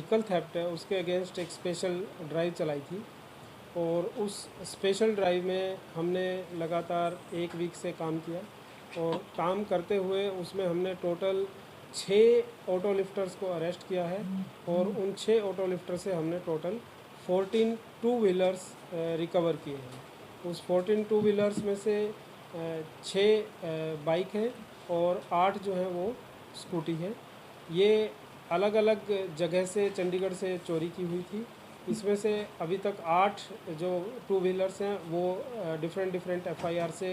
Vehicle theft है उसके against एक स्पेशल ड्राइव चलाई थी, और उस स्पेशल ड्राइव में हमने लगातार 1 वीक से काम किया, और काम करते हुए उसमें हमने टोटल 6 ऑटो लिफ्टर्स को अरेस्ट किया है, और उन 6 ऑटो लिफ्टर से हमने टोटल 14 टू व्हीलर्स रिकवर किए हैं। उस 14 टू व्हीलर्स में से 6 बाइक हैं और 8 जो हैं वो स्कूटी है। ये अलग अलग जगह से चंडीगढ़ से चोरी की हुई थी। इसमें से अभी तक 8 जो टू व्हीलर्स हैं वो डिफरेंट एफआईआर से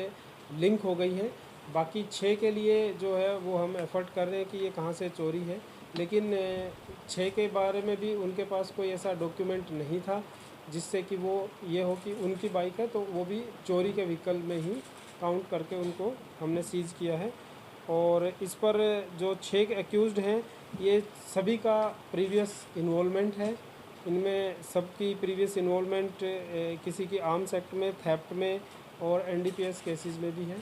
लिंक हो गई हैं। बाकी 6 के लिए जो है वो हम एफर्ट कर रहे हैं कि ये कहाँ से चोरी है, लेकिन 6 के बारे में भी उनके पास कोई ऐसा डॉक्यूमेंट नहीं था जिससे कि वो ये हो कि उनकी बाइक है, तो वो भी चोरी के व्हीकल में ही काउंट करके उनको हमने सीज़ किया है। और इस पर जो 6 एक्यूज़्ड हैं ये सभी का प्रीवियस इन्वॉल्वमेंट है। इनमें सबकी प्रीवियस इन्वॉल्वमेंट किसी की आर्म्स एक्ट में, थेफ्ट में और एनडीपीएस केसेस में भी है।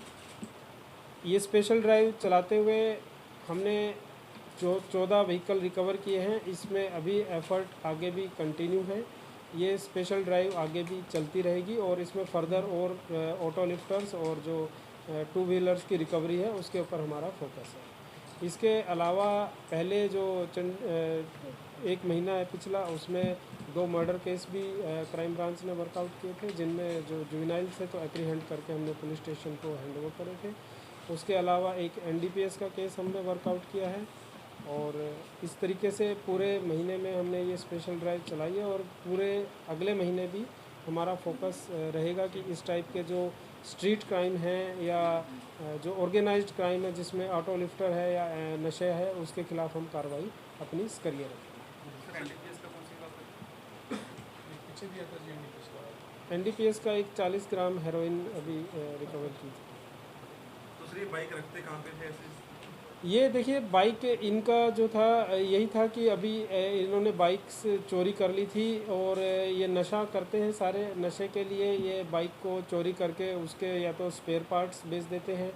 ये स्पेशल ड्राइव चलाते हुए हमने जो 14 व्हीकल रिकवर किए हैं, इसमें अभी एफ़र्ट आगे भी कंटिन्यू है। ये स्पेशल ड्राइव आगे भी चलती रहेगी और इसमें फर्दर और ऑटो लिफ्टर्स और जो टू व्हीलर्स की रिकवरी है उसके ऊपर हमारा फोकस है। इसके अलावा पहले जो 1 महीना है पिछला, उसमें 2 मर्डर केस भी क्राइम ब्रांच ने वर्कआउट किए थे, जिनमें जो जुवेनाइल थे तो एप्रीहेंड करके हमने पुलिस स्टेशन को हैंडओवर करे थे। उसके अलावा एक एनडीपीएस का केस हमने वर्कआउट किया है, और इस तरीके से पूरे महीने में हमने ये स्पेशल ड्राइव चलाई है। और पूरे अगले महीने भी हमारा फोकस रहेगा कि इस टाइप के जो स्ट्रीट क्राइम हैं या जो ऑर्गेनाइज्ड क्राइम है जिसमें ऑटो लिफ्टर है या नशे है, उसके खिलाफ हम कार्रवाई अपनी करिए रखें। एनडीपीएस का एक 40 ग्राम हेरोइन अभी रिकवर की थी। दूसरी बाइक रखते कहाँ पे थे ऐसे? ये देखिए, बाइक इनका जो था यही था कि अभी इन्होंने बाइक्स चोरी कर ली थी, और ये नशा करते हैं सारे। नशे के लिए ये बाइक को चोरी करके उसके या तो स्पेयर पार्ट्स बेच देते हैं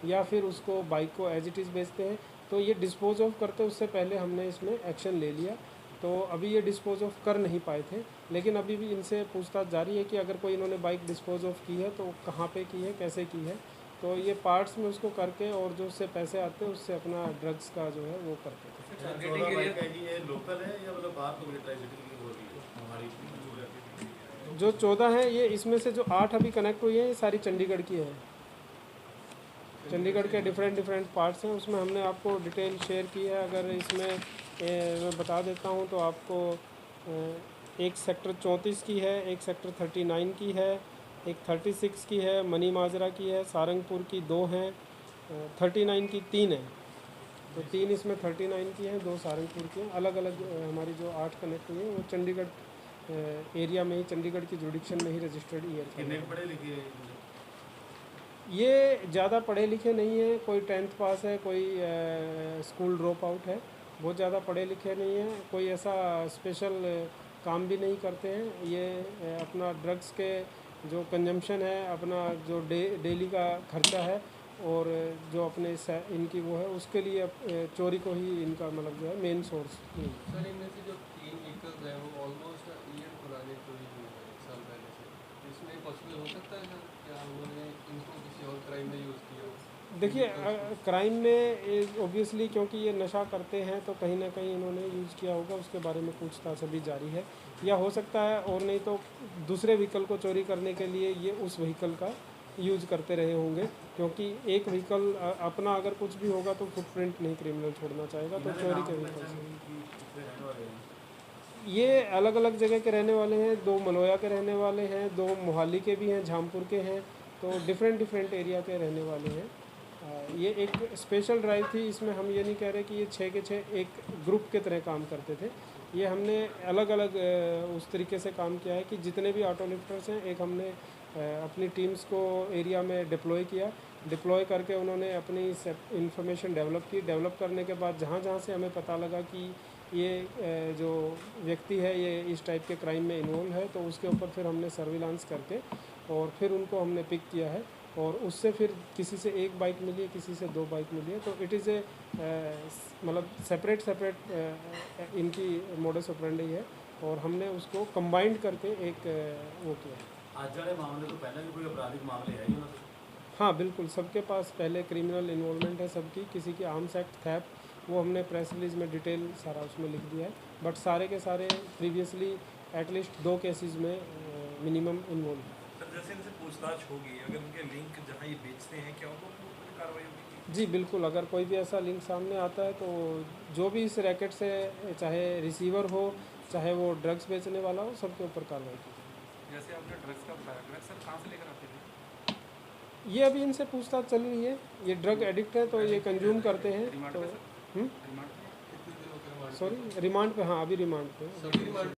या फिर उसको बाइक को एज इट इज़ बेचते हैं। तो ये डिस्पोज ऑफ करते उससे पहले हमने इसमें एक्शन ले लिया, तो अभी ये डिस्पोज ऑफ कर नहीं पाए थे। लेकिन अभी भी इनसे पूछताछ जारी है कि अगर कोई इन्होंने बाइक डिस्पोज ऑफ की है तो कहाँ पे की है, कैसे की है। तो ये पार्ट्स में उसको करके और जो उससे पैसे आते हैं उससे अपना ड्रग्स का जो है वो करते थे। लोकल है या मतलब बाहर हमारी जो 14 हैं ये, इसमें से जो 8 अभी कनेक्ट हुई हैं ये सारी चंडीगढ़ की हैं। चंडीगढ़ के डिफरेंट पार्ट्स हैं, उसमें हमने आपको डिटेल शेयर की है। अगर इसमें मैं बता देता हूँ तो आपको एक सेक्टर 34 की है, एक सेक्टर 39 की है, एक 36 की है, मनी माजरा की है, सारंगपुर की 2 हैं, 39 की 3 है। तो 3 इसमें 39 की हैं, 2 सारंगपुर की हैं। अलग अलग हमारी जो 8 कनेक्ट हुई हैं वो चंडीगढ़ एरिया में ही, चंडीगढ़ की जुडिक्शन में ही रजिस्टर्ड ईयर। कितने पढ़े लिखे? ये ज़्यादा पढ़े लिखे नहीं हैं, कोई 10th पास है, कोई स्कूल ड्रॉप आउट है। बहुत ज़्यादा पढ़े लिखे नहीं हैं, कोई ऐसा स्पेशल काम भी नहीं करते हैं। ये अपना ड्रग्स के जो कंजम्पशन है, अपना जो डेली का खर्चा है और जो अपने इनकी वो है उसके लिए चोरी को ही इनका मतलब जो है मेन सोर्स। सर, इनमें से जो 3 व्हीकल्स हैं वो ऑलमोस्ट ईयर पुराने चोरी हुए हैं, 1 साल पहले से। इसमें पॉसिबल हो सकता है सर क्या उन्होंने इनको किसी और क्राइम में यूज़ किया हो? देखिए, क्राइम में ऑब्वियसली क्योंकि ये नशा करते हैं तो कहीं ना कहीं इन्होंने यूज़ किया होगा, उसके बारे में पूछताछ अभी जारी है। या हो सकता है, और नहीं तो दूसरे व्हीकल को चोरी करने के लिए ये उस व्हीकल का यूज करते रहे होंगे, क्योंकि एक व्हीकल अपना अगर कुछ भी होगा तो फुटप्रिंट नहीं क्रिमिनल छोड़ना चाहेगा। तो चोरी के व्हीकल से ये अलग अलग जगह के रहने वाले हैं। 2 मलोया के रहने वाले हैं, 2 मोहाली के भी हैं, झामपुर के हैं। तो डिफरेंट एरिया के रहने वाले हैं। ये एक स्पेशल ड्राइव थी, इसमें हम ये नहीं कह रहे कि ये 6 के 6 एक ग्रुप के तरह काम करते थे। ये हमने अलग अलग उस तरीके से काम किया है कि जितने भी ऑटो लिफ्टर्स हैं, एक हमने अपनी टीम्स को एरिया में डिप्लॉय किया। डिप्लॉय करके उन्होंने अपनी इंफॉर्मेशन डेवलप की। डेवलप करने के बाद जहाँ जहाँ से हमें पता लगा कि ये जो व्यक्ति है ये इस टाइप के क्राइम में इन्वॉल्व है, तो उसके ऊपर फिर हमने सर्विलांस करके और फिर उनको हमने पिक किया है और उससे फिर किसी से एक बाइक मिली है, किसी से 2 बाइक मिली है। तो इट इज़ ए मतलब सेपरेट इनकी मोडस ऑपरेंडी है और हमने उसको कंबाइंड करके एक वो किया है। ਅੱਜ ਵਾਲੇ ਮਾਮਲੇ ਤੋਂ ਪਹਿਲਾਂ ਵੀ ਕੋਈ ਅਪਰਾਧਿਕ ਮਾਮਲੇ ਹੈ ਜੀ ਉਹਨਾਂ ਦੇ? हाँ बिल्कुल, सबके पास पहले क्रिमिनल इन्वॉल्वमेंट है सबकी। किसी की आर्म्स एक्ट थेफ्ट वो हमने प्रेस रिलीज में डिटेल सारा उसमें लिख दिया है, बट सारे के सारे प्रीवियसली एटलीस्ट 2 केसेस में मिनिमम इन्वॉल्व है। सर जैसे इनसे पूछताछ होगी, अगर उनके लिंक जहाँ ये बेचते हैं, क्या उनको कोई कार्रवाई होगी? जी बिल्कुल, अगर कोई भी ऐसा लिंक सामने आता है तो जो भी इस रैकेट से, चाहे रिसीवर हो चाहे वो ड्रग्स बेचने वाला हो, सबके ऊपर कार्रवाई की जाए। जैसे आपने ड्रग्स का बताया, ड्रग्स सर कहाँ से लेकर आते थे? ये अभी इनसे पूछताछ चल रही है। ये ड्रग एडिक्ट है तो ये कंज्यूम करते हैं। रिमांड तो पे सर? रिमांड पे? कितने दिनों के रिमांड? सॉरी, रिमांड पे, हाँ अभी रिमांड पे। सभी रिमांड